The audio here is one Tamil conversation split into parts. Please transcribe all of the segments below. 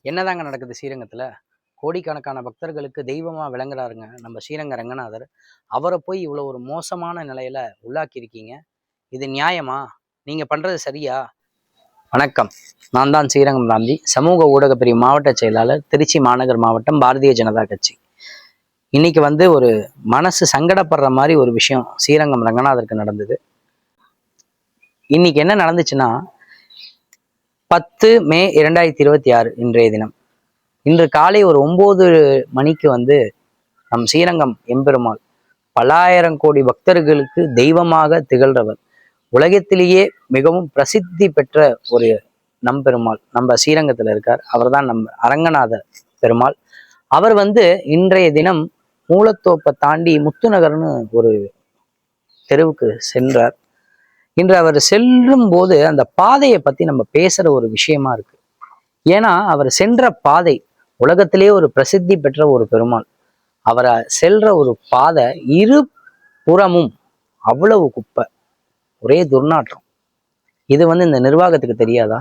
என்னதாங்க நடக்குது ஸ்ரீரங்கத்தில்? கோடிக்கணக்கான பக்தர்களுக்கு தெய்வமாக விளங்குறாருங்க நம்ம ஸ்ரீரங்க ரங்கநாதர். அவரை போய் இவ்வளோ ஒரு மோசமான நிலையில உள்ளாக்கியிருக்கீங்க. இது நியாயமா? நீங்கள் பண்ணுறது சரியா? வணக்கம், நான் தான் ஸ்ரீரங்கம் ராம்ஜி, சமூக ஊடக பிரிவு மாவட்ட செயலாளர், திருச்சி மாநகர் மாவட்டம், பாரதிய ஜனதா கட்சி. இன்னைக்கு ஒரு மனசு சங்கடப்படுற மாதிரி ஒரு விஷயம் ஸ்ரீரங்கம் ரங்கநாதருக்கு நடந்தது. இன்னைக்கு என்ன நடந்துச்சுன்னா, 10 மே 2026 இன்றைய தினம், இன்று காலை ஒரு 9 மணிக்கு நம் ஸ்ரீரங்கம் எம்பெருமாள் பல்லாயிரம் கோடி பக்தர்களுக்கு தெய்வமாக திகழ்றவர், உலகத்திலேயே மிகவும் பிரசித்தி பெற்ற ஒரு நம்பெருமாள் நம்ம ஸ்ரீரங்கத்தில் இருக்கார். அவர் தான் நம் அரங்கநாத பெருமாள். அவர் இன்றைய தினம் மூலத்தோப்பை தாண்டி முத்துநகர்னு ஒரு தெருவுக்கு சென்றார். இன்று அவர் செல்லும் போது அந்த பாதையை பத்தி நம்ம பேசுற ஒரு விஷயமா இருக்கு. ஏன்னா அவர் சென்ற பாதை உலகத்திலே ஒரு பிரசித்தி பெற்ற ஒரு பெருமாள். அவரை செல்ற ஒரு பாதை இரு புறமும் அவ்வளவு குப்பை, ஒரே துர்நாற்றம். இது இந்த நிர்வாகத்துக்கு தெரியாதா?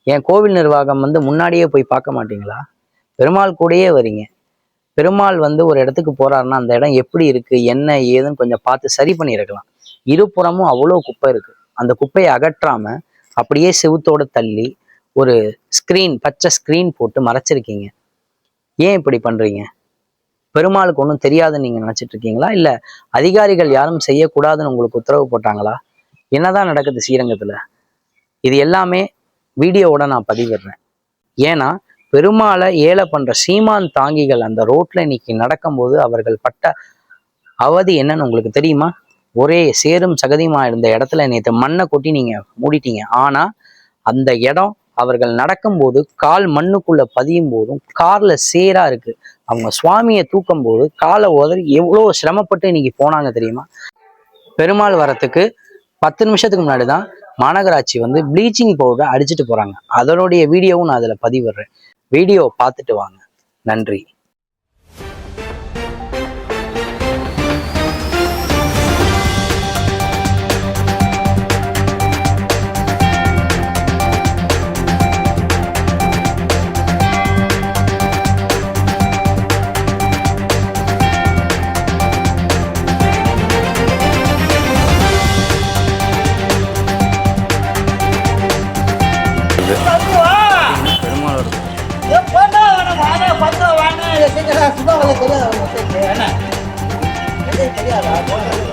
என் கோவில் நிர்வாகம் முன்னாடியே போய் பார்க்க மாட்டீங்களா? பெருமாள் கூடயே வரீங்க. பெருமாள் ஒரு இடத்துக்கு போறாருன்னா அந்த இடம் எப்படி இருக்கு, என்ன ஏதுன்னு கொஞ்சம் பார்த்து சரி பண்ணியிருக்கலாம். இருபுறமும் அவ்வளோ குப்பை இருக்கு. அந்த குப்பையை அகற்றாம அப்படியே செவுத்தோட தள்ளி ஒரு ஸ்கிரீன், பச்சை ஸ்கிரீன் போட்டு மறைச்சிருக்கீங்க. ஏன் இப்படி பண்றீங்க? பெருமாளுக்கு ஒன்றும் தெரியாதுன்னு நீங்க நினைச்சிட்டு இருக்கீங்களா? இல்ல அதிகாரிகள் யாரும் செய்யக்கூடாதுன்னு உங்களுக்கு உத்தரவு போட்டாங்களா? என்னதான் நடக்குது ஸ்ரீரங்கத்துல? இது எல்லாமே வீடியோவோட நான் பதிவிடுறேன். ஏன்னா பெருமாளை ஏழை பண்ற சீமான் தாங்கிகள் அந்த ரோட்ல இன்னைக்கு நடக்கும்போது அவர்கள் பட்ட அவதி என்னன்னு உங்களுக்கு தெரியுமா? ஒரே சேரும் சகதியுமா இருந்த இடத்துல நேற்று மண்ணை கொட்டி நீங்க மூடிட்டீங்க. ஆனா அந்த இடம் அவர்கள் நடக்கும்போது கால் மண்ணுக்குள்ள பதியும் போதும் கார்ல சேரா இருக்கு. அவங்க சுவாமியை தூக்கும் போது காலை உதறி எவ்வளோ சிரமப்பட்டு இன்னைக்கு போனாங்க தெரியுமா? பெருமாள் வரத்துக்கு 10 நிமிஷத்துக்கு முன்னாடி தான் மாநகராட்சி ப்ளீச்சிங் பவுடரை அடிச்சுட்டு போறாங்க. அதனுடைய வீடியோவும் நான் அதில் பதிவிடுறேன். வீடியோ பார்த்துட்டு வாங்க. நன்றி. தெரியாதா?